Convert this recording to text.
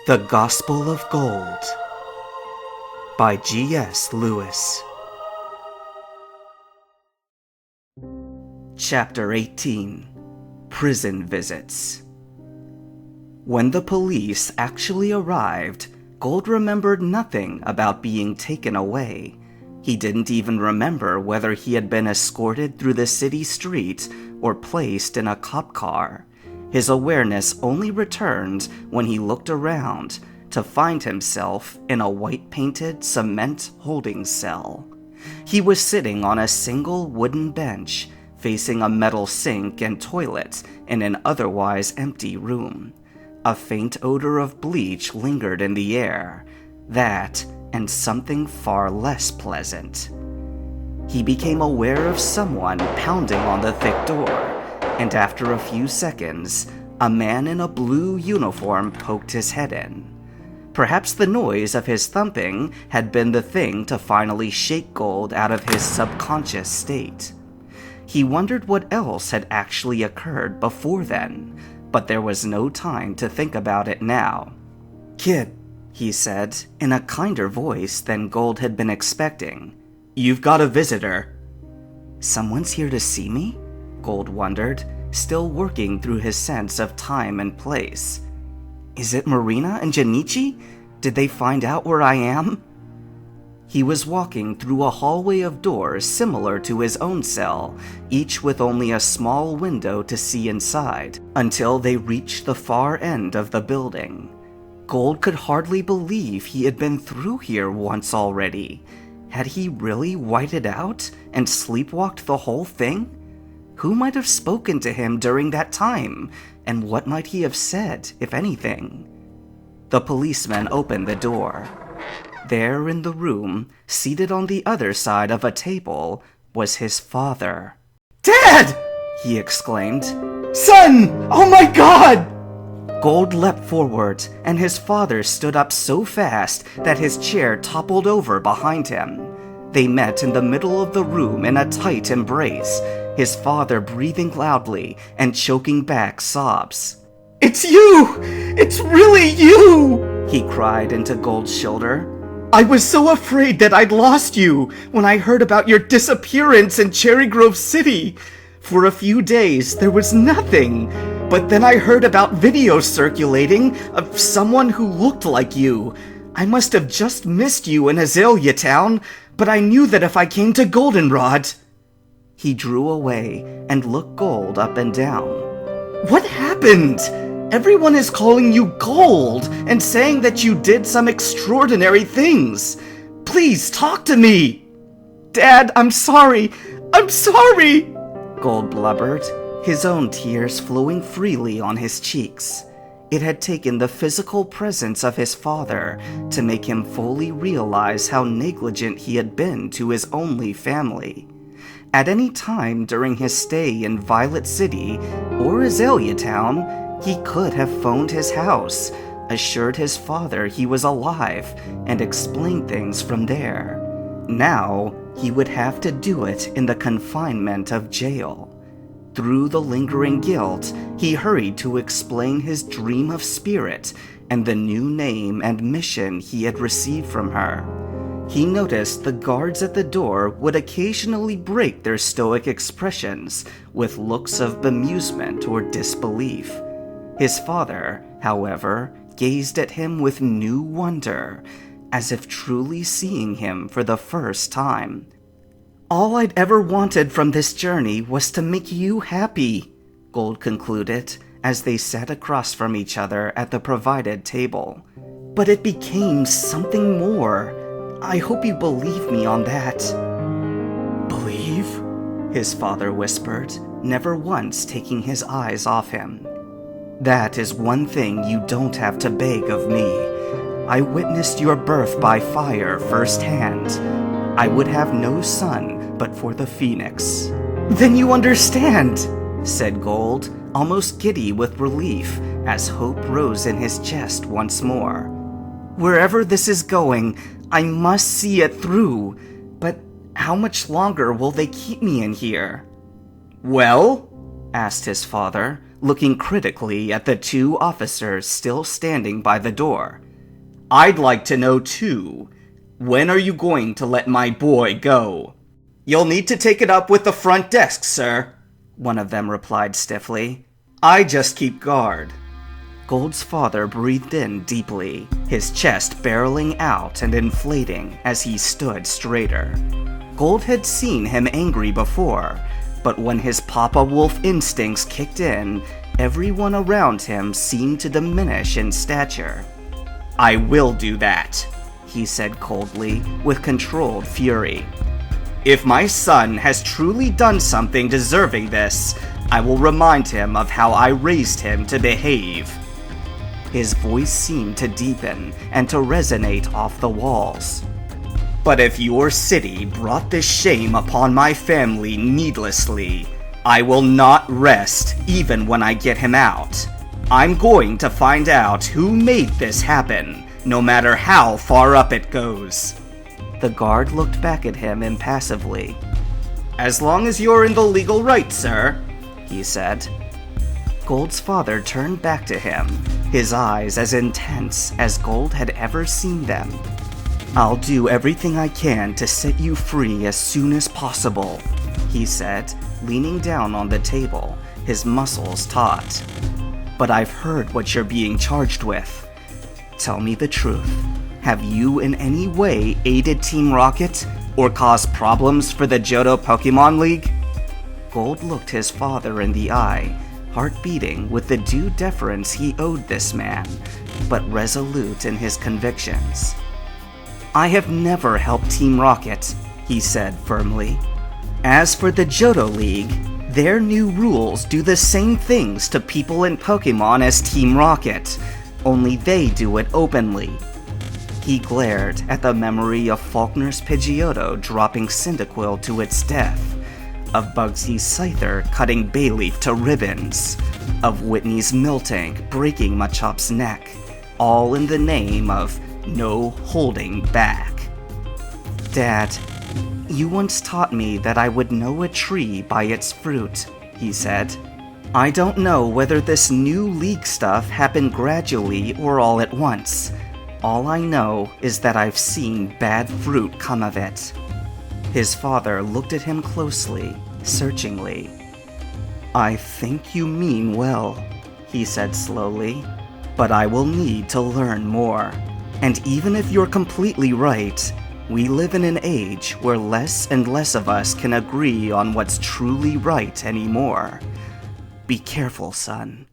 The Gospel of Gold by G.S. Lewis. Chapter 18. Prison Visits. When the police actually arrived, Gold remembered nothing about being taken away. He didn't even remember whether he had been escorted through the city streets or placed in a cop car. His awareness only returned when he looked around to find himself in a white-painted cement holding cell. He was sitting on a single wooden bench, facing a metal sink and toilet in an otherwise empty room. A faint odor of bleach lingered in the air. That, and something far less pleasant. He became aware of someone pounding on the thick door, and after a few seconds, a man in a blue uniform poked his head in. Perhaps the noise of his thumping had been the thing to finally shake Gold out of his subconscious state. He wondered what else had actually occurred before then, but there was no time to think about it now. "Kid," he said, in a kinder voice than Gold had been expecting, "you've got a visitor." "Someone's here to see me?" Gold wondered, still working through his sense of time and place. "Is it Marina and Janichi? Did they find out where I am?" He was walking through a hallway of doors similar to his own cell, each with only a small window to see inside, until they reached the far end of the building. Gold could hardly believe he had been through here once already. Had he really whited out and sleepwalked the whole thing? Who might have spoken to him during that time, and what might he have said, if anything? The policeman opened the door. There in the room, seated on the other side of a table, was his father. "Dad!" he exclaimed. "Son! Oh my God!" Gold leapt forward, and his father stood up so fast that his chair toppled over behind him. They met in the middle of the room in a tight embrace, his father breathing loudly and choking back sobs. "It's you! It's really you!" he cried into Gold's shoulder. "I was so afraid that I'd lost you when I heard about your disappearance in Cherry Grove City. For a few days, there was nothing. But then I heard about videos circulating of someone who looked like you. I must have just missed you in Azalea Town, but I knew that if I came to Goldenrod..." He drew away and looked Gold up and down. "What happened? Everyone is calling you Gold and saying that you did some extraordinary things. Please talk to me." "Dad, I'm sorry. I'm sorry," Gold blubbered, his own tears flowing freely on his cheeks. It had taken the physical presence of his father to make him fully realize how negligent he had been to his only family. At any time during his stay in Violet City or Azalea Town, he could have phoned his house, assured his father he was alive, and explained things from there. Now, he would have to do it in the confinement of jail. Through the lingering guilt, he hurried to explain his dream of spirit and the new name and mission he had received from her. He noticed the guards at the door would occasionally break their stoic expressions with looks of bemusement or disbelief. His father, however, gazed at him with new wonder, as if truly seeing him for the first time. "All I'd ever wanted from this journey was to make you happy," Gold concluded as they sat across from each other at the provided table. "But it became something more. I hope you believe me on that." "Believe?" his father whispered, never once taking his eyes off him. "That is one thing you don't have to beg of me. I witnessed your birth by fire firsthand. I would have no son but for the phoenix." "Then you understand," said Gold, almost giddy with relief as hope rose in his chest once more. "Wherever this is going, I must see it through. But how much longer will they keep me in here?" "Well?" asked his father, looking critically at the two officers still standing by the door. "I'd like to know too. When are you going to let my boy go?" "You'll need to take it up with the front desk, sir," one of them replied stiffly. "I just keep guard." Gold's father breathed in deeply, his chest barreling out and inflating as he stood straighter. Gold had seen him angry before, but when his Papa Wolf instincts kicked in, everyone around him seemed to diminish in stature. "I will do that," he said coldly, with controlled fury. "If my son has truly done something deserving this, I will remind him of how I raised him to behave." His voice seemed to deepen and to resonate off the walls. "But if your city brought this shame upon my family needlessly, I will not rest even when I get him out. I'm going to find out who made this happen, no matter how far up it goes." The guard looked back at him impassively. "As long as you're in the legal right, sir," he said. Gold's father turned back to him, his eyes as intense as Gold had ever seen them. "I'll do everything I can to set you free as soon as possible," he said, leaning down on the table, his muscles taut. "But I've heard what you're being charged with. Tell me the truth. Have you in any way aided Team Rocket or caused problems for the Johto Pokemon League?" Gold looked his father in the eye, heart beating with the due deference he owed this man, but resolute in his convictions. "I have never helped Team Rocket," he said firmly. "As for the Johto League, their new rules do the same things to people in Pokemon as Team Rocket, only they do it openly." He glared at the memory of Faulkner's Pidgeotto dropping Cyndaquil to its death, of Bugsy's Scyther cutting Bayleaf to ribbons, of Whitney's Miltank breaking Machop's neck, all in the name of no holding back. "Dad, you once taught me that I would know a tree by its fruit," he said. "I don't know whether this new league stuff happened gradually or all at once. All I know is that I've seen bad fruit come of it." His father looked at him closely, searchingly. "I think you mean well," he said slowly, "but I will need to learn more. And even if you're completely right, we live in an age where less and less of us can agree on what's truly right anymore. Be careful, son.